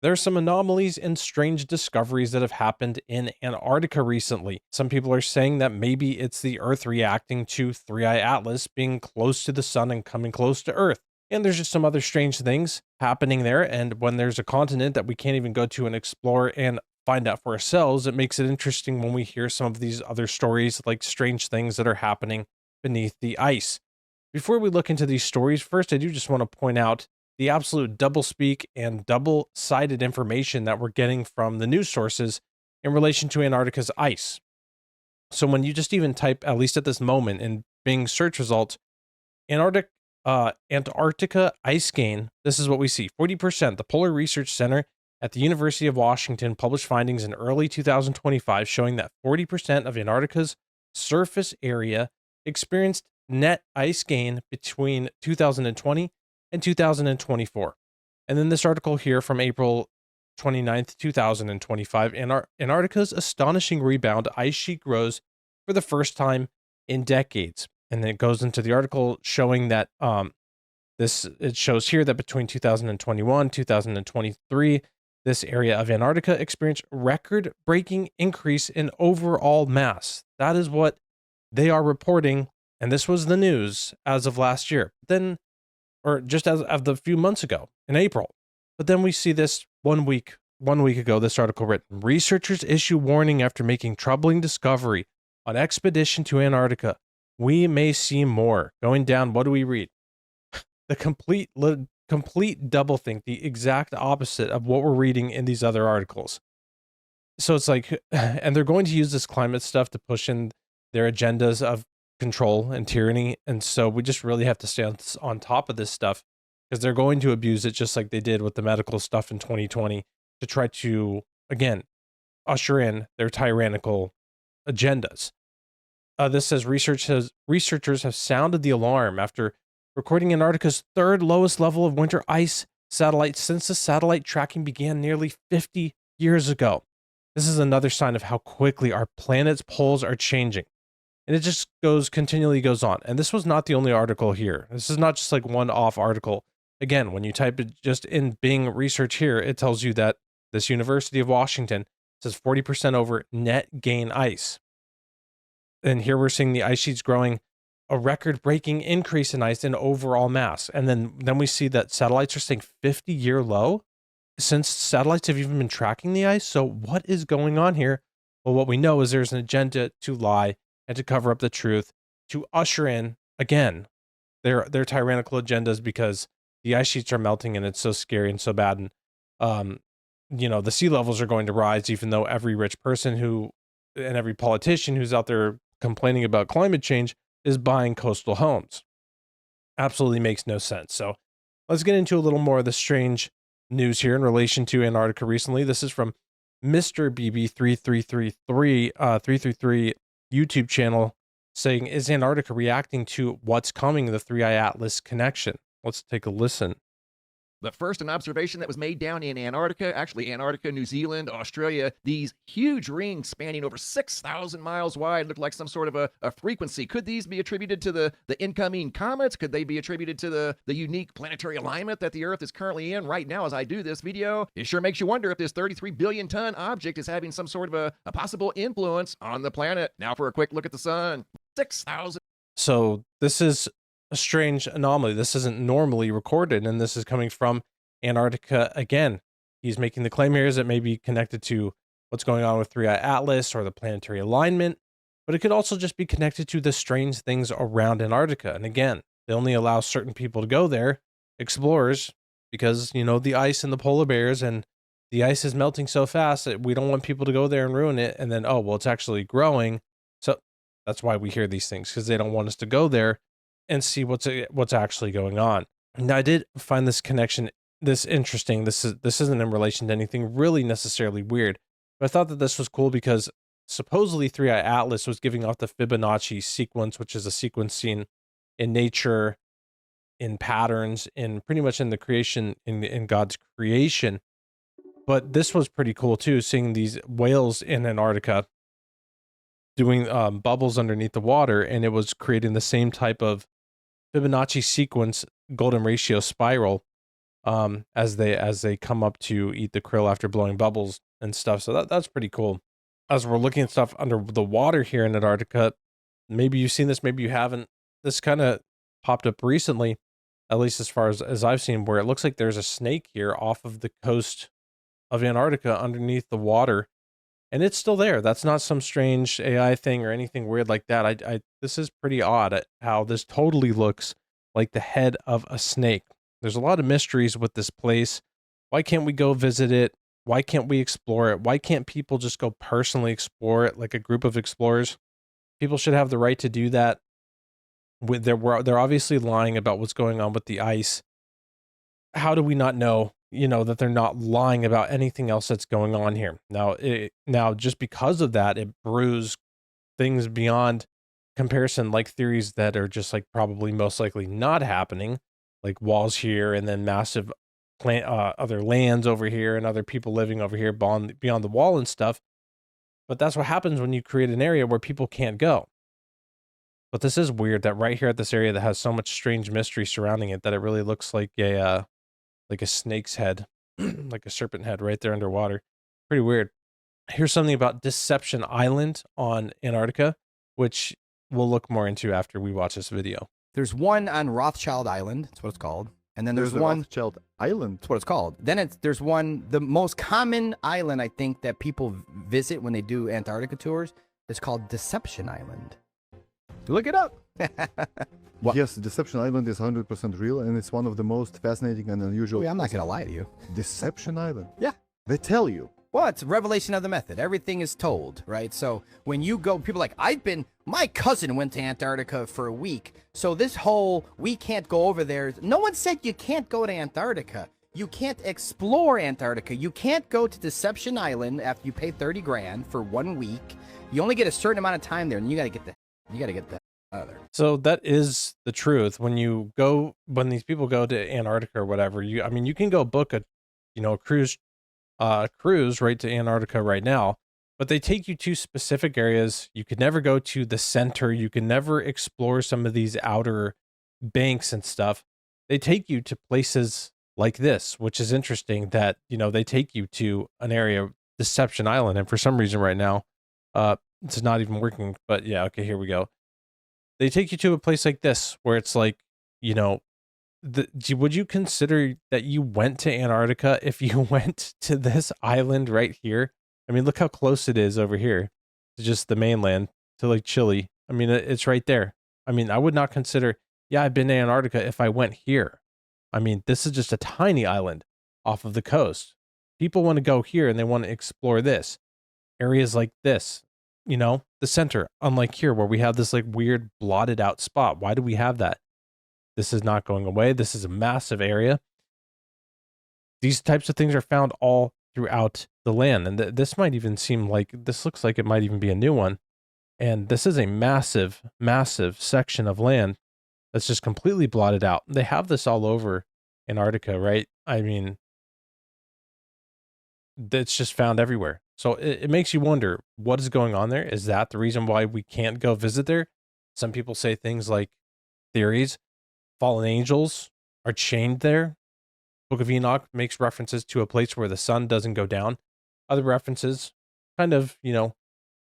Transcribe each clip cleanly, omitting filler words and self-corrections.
There are some anomalies and strange discoveries that have happened in Antarctica recently. Some people are saying that maybe it's the Earth reacting to 3i Atlas being close to the sun and coming close to Earth. And there's just some other strange things happening there. And when there's a continent that we can't even go to and explore and find out for ourselves, it makes it interesting when we hear some of these other stories, like strange things that are happening beneath the ice. Before we look into these stories, first, I do just want to point out the absolute doublespeak and double-sided information that we're getting from the news sources in relation to Antarctica's ice. So when you just even type, at least at this moment, in Bing search results, Antarctica ice gain, this is what we see: 40%. The Polar Research Center at the University of Washington published findings in early 2025 showing that 40% of Antarctica's surface area experienced net ice gain between 2020 and 2024. And then this article here from April 29th, 2025, Antarctica's astonishing rebound: ice sheet grows for the first time in decades. And then it goes into the article showing that it shows here that between 2021 2023, this area of Antarctica experienced record-breaking increase in overall mass. That is what they are reporting, and this was the news as of last year. Then, or just as of the few months ago in April. But then we see this one week ago, this article written: researchers issue warning after making troubling discovery on expedition to Antarctica. We may see more. Going down, what do we read? The complete doublethink, the exact opposite of what we're reading in these other articles. So it's like, and they're going to use this climate stuff to push in their agendas of control and tyranny. And so we just really have to stay on top of this stuff, because they're going to abuse it just like they did with the medical stuff in 2020 to try to, again, usher in their tyrannical agendas. This says researchers have sounded the alarm after recording Antarctica's third lowest level of winter ice satellite since the satellite tracking began nearly 50 years ago. This is another sign of how quickly our planet's poles are changing. And it just continually goes on. And this was not the only article here. This is not just like one off article. Again, when you type it just in Bing research here, it tells you that this University of Washington says 40% over net gain ice. And here we're seeing the ice sheets growing, a record-breaking increase in ice in overall mass. And then we see that satellites are saying 50-year low since satellites have even been tracking the ice. So what is going on here? Well, what we know is there's an agenda to lie and to cover up the truth, to usher in, again, their tyrannical agendas, because the ice sheets are melting and it's so scary and so bad. And, the sea levels are going to rise, even though every rich person and every politician who's out there complaining about climate change is buying coastal homes. Absolutely makes no sense. So let's get into a little more of the strange news here in relation to Antarctica recently. This is from Mr. BB3333 YouTube channel, saying, is Antarctica reacting to what's coming, the 3i Atlas connection? Let's take a listen. The first an observation that was made down in Antarctica, actually Antarctica, New Zealand, Australia, these huge rings spanning over 6,000 miles wide look like some sort of a frequency. Could these be attributed to the incoming comets? Could they be attributed to the unique planetary alignment that the Earth is currently in right now as I do this video? It sure makes you wonder if this 33 billion ton object is having some sort of a possible influence on the planet. Now for a quick look at the sun. 6,000. So this is a strange anomaly. This isn't normally recorded, and this is coming from Antarctica again. He's making the claim here is it may be connected to what's going on with 3i Atlas or the planetary alignment, but it could also just be connected to the strange things around Antarctica. And again, they only allow certain people to go there, explorers, because, the ice and the polar bears, and the ice is melting so fast that we don't want people to go there and ruin it. And then, oh, well, it's actually growing. So that's why we hear these things, because they don't want us to go there and see what's actually going on. Now, I did find this connection interesting. This isn't in relation to anything really necessarily weird, but I thought that this was cool because supposedly 3i Atlas was giving off the Fibonacci sequence, which is a sequence seen in nature, in patterns, in pretty much in the creation, in God's creation. But this was pretty cool too, seeing these whales in Antarctica doing bubbles underneath the water, and it was creating the same type of Fibonacci sequence golden ratio spiral as they come up to eat the krill after blowing bubbles and stuff. So that's pretty cool. As we're looking at stuff under the water here in Antarctica, maybe you've seen this, maybe you haven't. This kind of popped up recently, at least as far as I've seen, where it looks like there's a snake here off of the coast of Antarctica underneath the water, and it's still there. That's not some strange AI thing or anything weird like that. I this is pretty odd at how this totally looks like the head of a snake. There's a lot of mysteries with this place. Why can't we go visit it? Why can't we explore it? Why can't people just go personally explore it like a group of explorers? People should have the right to do that. They're obviously lying about what's going on with the ice. How do we not know, that they're not lying about anything else that's going on here? Now, just because of that, it brews things beyond comparison, like theories that are just like probably most likely not happening, like walls here and then massive other lands over here and other people living over here beyond the wall and stuff. But that's what happens when you create an area where people can't go. But this is weird that right here at this area that has so much strange mystery surrounding it that it really looks like a snake's head, like a serpent head right there underwater. Pretty weird. Here's something about Deception Island on Antarctica, which we'll look more into after we watch this video. There's one on Rothschild Island. That's what it's called. And then there's one Rothschild Island. That's what it's called. Then there's one, the most common island I think that people visit when they do Antarctica tours is called Deception Island. Look it up. Yes, Deception Island is 100% real, and it's one of the most fascinating and unusual. Wait, I'm not gonna lie to you. Deception Island. Yeah. They tell you. Well, it's a revelation of the method. Everything is told, right? So when you go, people are like, my cousin went to Antarctica for a week. So this whole, we can't go over there. No one said you can't go to Antarctica. You can't explore Antarctica. You can't go to Deception Island after you pay 30 grand for 1 week. You only get a certain amount of time there, and you gotta get the out of there. So that is the truth. When these people go to Antarctica or whatever, you can go book a cruise right to Antarctica right now, but they take you to specific areas. You could never go to the center. You can never explore some of these outer banks and stuff. They take you to places like this, which is interesting that, they take you to an area, Deception Island. And for some reason right now, it's not even working, but yeah, okay, here we go. They take you to a place like this where it's like, would you consider that you went to Antarctica if you went to this island right here? I mean, look how close it is over here to just the mainland, to like Chile. I mean, it's right there. I mean, I would not consider, I've been to Antarctica if I went here. I mean, this is just a tiny island off of the coast. People want to go here and they want to explore this. Areas like this, the center, unlike here where we have this like weird blotted out spot. Why do we have that? This is not going away. This is a massive area. These types of things are found all throughout the land. And this might even seem like, this looks like it might even be a new one. And this is a massive, massive section of land that's just completely blotted out. They have this all over Antarctica, right? I mean, it's just found everywhere. So it makes you wonder, what is going on there? Is that the reason why we can't go visit there? Some people say things like theories. Fallen angels are chained there. Book of Enoch makes references to a place where the sun doesn't go down. Other references, kind of,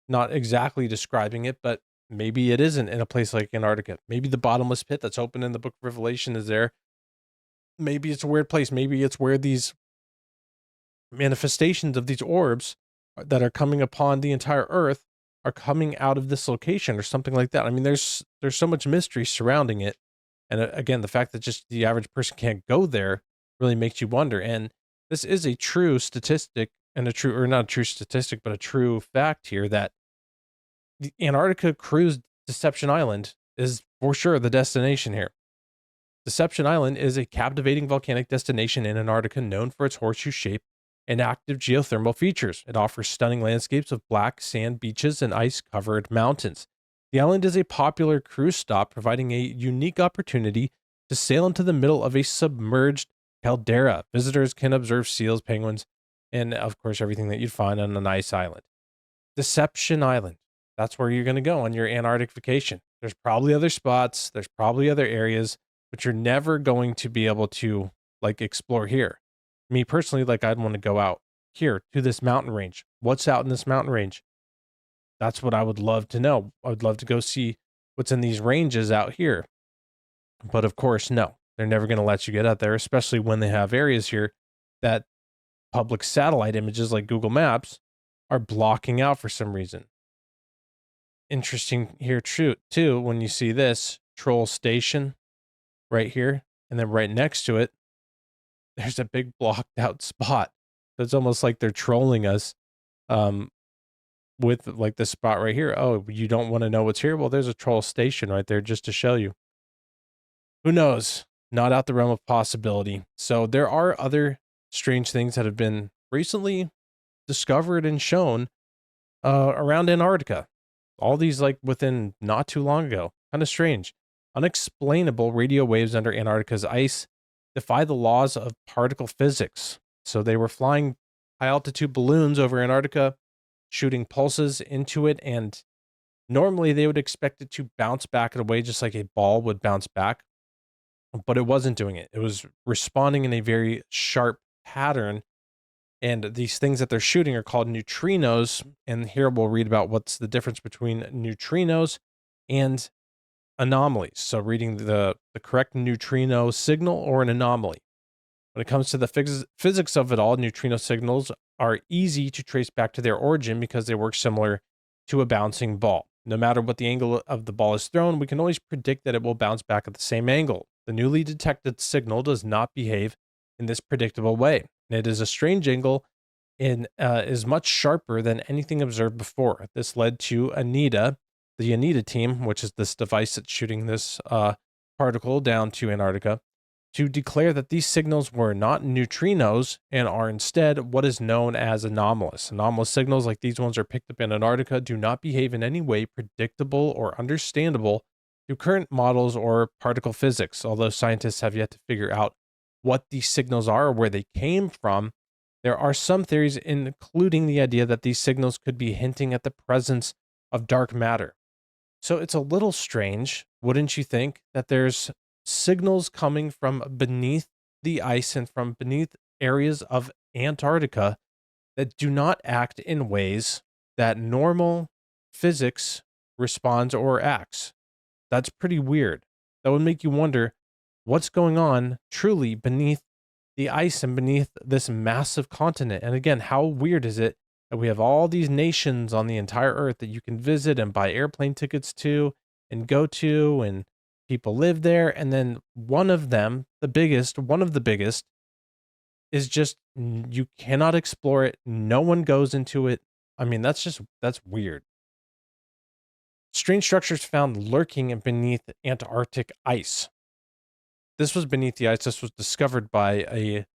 not exactly describing it, but maybe it isn't in a place like Antarctica. Maybe the bottomless pit that's open in the book of Revelation is there. Maybe it's a weird place. Maybe it's where these manifestations of these orbs that are coming upon the entire earth are coming out of this location or something like that. I mean, there's so much mystery surrounding it. And again, the fact that just the average person can't go there really makes you wonder. And this is a true statistic and not a true statistic, but a true fact here that the Antarctica cruise Deception Island is for sure the destination here. Deception Island is a captivating volcanic destination in Antarctica known for its horseshoe shape and active geothermal features. It offers stunning landscapes of black sand beaches and ice-covered mountains. The island is a popular cruise stop, providing a unique opportunity to sail into the middle of a submerged caldera. Visitors can observe seals, penguins, and of course, everything that you'd find on an ice island. Deception Island. That's where you're going to go on your Antarctic vacation. There's probably other spots. There's probably other areas, but you're never going to be able to like explore here. Me personally, like I'd want to go out here to this mountain range. What's out in this mountain range? That's what I would love to know. I would love to go see what's in these ranges out here. But of course, no, they're never going to let you get out there, especially when they have areas here that public satellite images like Google Maps are blocking out for some reason. Interesting here, too, when you see this troll station right here, and then right next to it, there's a big blocked out spot. So it's almost like they're trolling us with like this spot right here. Oh, you don't want to know what's here? Well, there's a troll station right there just to show you. Who knows? Not out the realm of possibility. So there are other strange things that have been recently discovered and shown around Antarctica. All these like within not too long ago. Kind of strange. Unexplainable radio waves under Antarctica's ice defy the laws of particle physics. So they were flying high altitude balloons over Antarctica, shooting pulses into it, and normally they would expect it to bounce back in a way just like a ball would bounce back, but it wasn't doing it. It was responding in a very sharp pattern, and these things that they're shooting are called neutrinos, and here we'll read about what's the difference between neutrinos and anomalies. So reading the correct neutrino signal or an anomaly. When it comes to the physics of it all, neutrino signals are easy to trace back to their origin because they work similar to a bouncing ball. No matter what the angle of the ball is thrown, we can always predict that it will bounce back at the same angle. The newly detected signal does not behave in this predictable way. It is a strange angle and is much sharper than anything observed before. This led to the ANITA team, which is this device that's shooting this particle down to Antarctica, to declare that these signals were not neutrinos and are instead what is known as anomalous. Anomalous signals like these ones are picked up in Antarctica do not behave in any way predictable or understandable through current models or particle physics. Although scientists have yet to figure out what these signals are or where they came from, there are some theories, including the idea that these signals could be hinting at the presence of dark matter. So it's a little strange, wouldn't you think, that there's signals coming from beneath the ice and from beneath areas of Antarctica that do not act in ways that normal physics responds or acts. That's pretty weird. That would make you wonder what's going on truly beneath the ice and beneath this massive continent. And again, how weird is it that we have all these nations on the entire earth that you can visit and buy airplane tickets to and go to, and people live there, and then one of them, one of the biggest, is just you cannot explore it. No one goes into it. I mean, that's weird. Strange structures found lurking beneath Antarctic ice. This was beneath the ice. This was discovered by a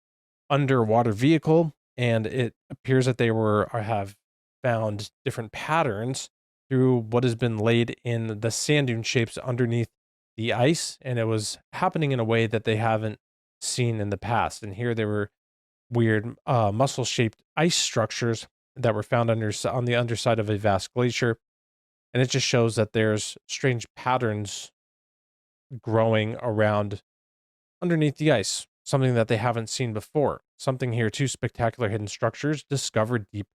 underwater vehicle, and it appears that they have found different patterns through what has been laid in the sand dune shapes underneath the ice, and it was happening in a way that they haven't seen in the past. And here there were weird muscle-shaped ice structures that were found on the underside of a vast glacier, and it just shows that there's strange patterns growing around underneath the ice, something that they haven't seen before. Something here too, spectacular hidden structures discovered deep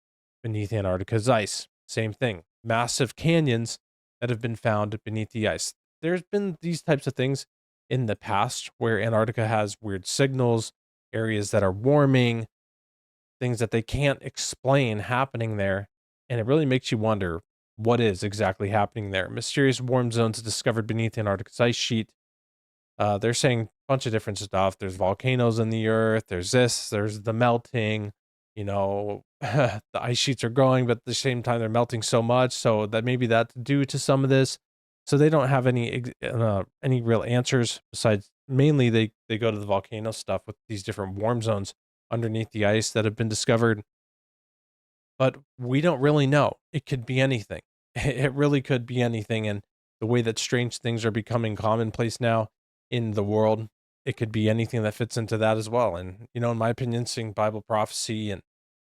beneath Antarctica's ice. Same thing, massive canyons that have been found beneath the ice. There's been these types of things in the past where Antarctica has weird signals, areas that are warming, things that they can't explain happening there. And it really makes you wonder what is exactly happening there. Mysterious warm zones discovered beneath Antarctica's ice sheet. They're saying a bunch of different stuff. There's volcanoes in the earth. There's the melting, the ice sheets are growing, but at the same time they're melting so much. So that maybe that's due to some of this. So they don't have any real answers besides mainly they go to the volcano stuff with these different warm zones underneath the ice that have been discovered. But we don't really know. It could be anything. It really could be anything. And the way that strange things are becoming commonplace now in the world, it could be anything that fits into that as well. And, in my opinion, seeing Bible prophecy and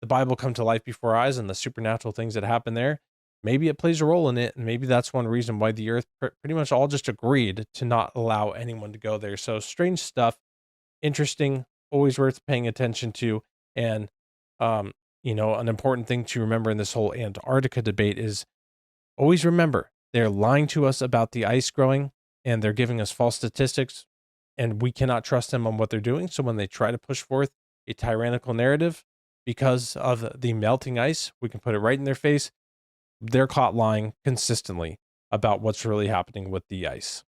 the Bible come to life before our eyes and the supernatural things that happen there, maybe it plays a role in it. And maybe that's one reason why the earth pretty much all just agreed to not allow anyone to go there. So strange stuff, interesting, always worth paying attention to. And, you know, an important thing to remember in this whole Antarctica debate is always remember they're lying to us about the ice growing and they're giving us false statistics, and we cannot trust them on what they're doing. So when they try to push forth a tyrannical narrative because of the melting ice, we can put it right in their face. They're caught lying consistently about what's really happening with the ice.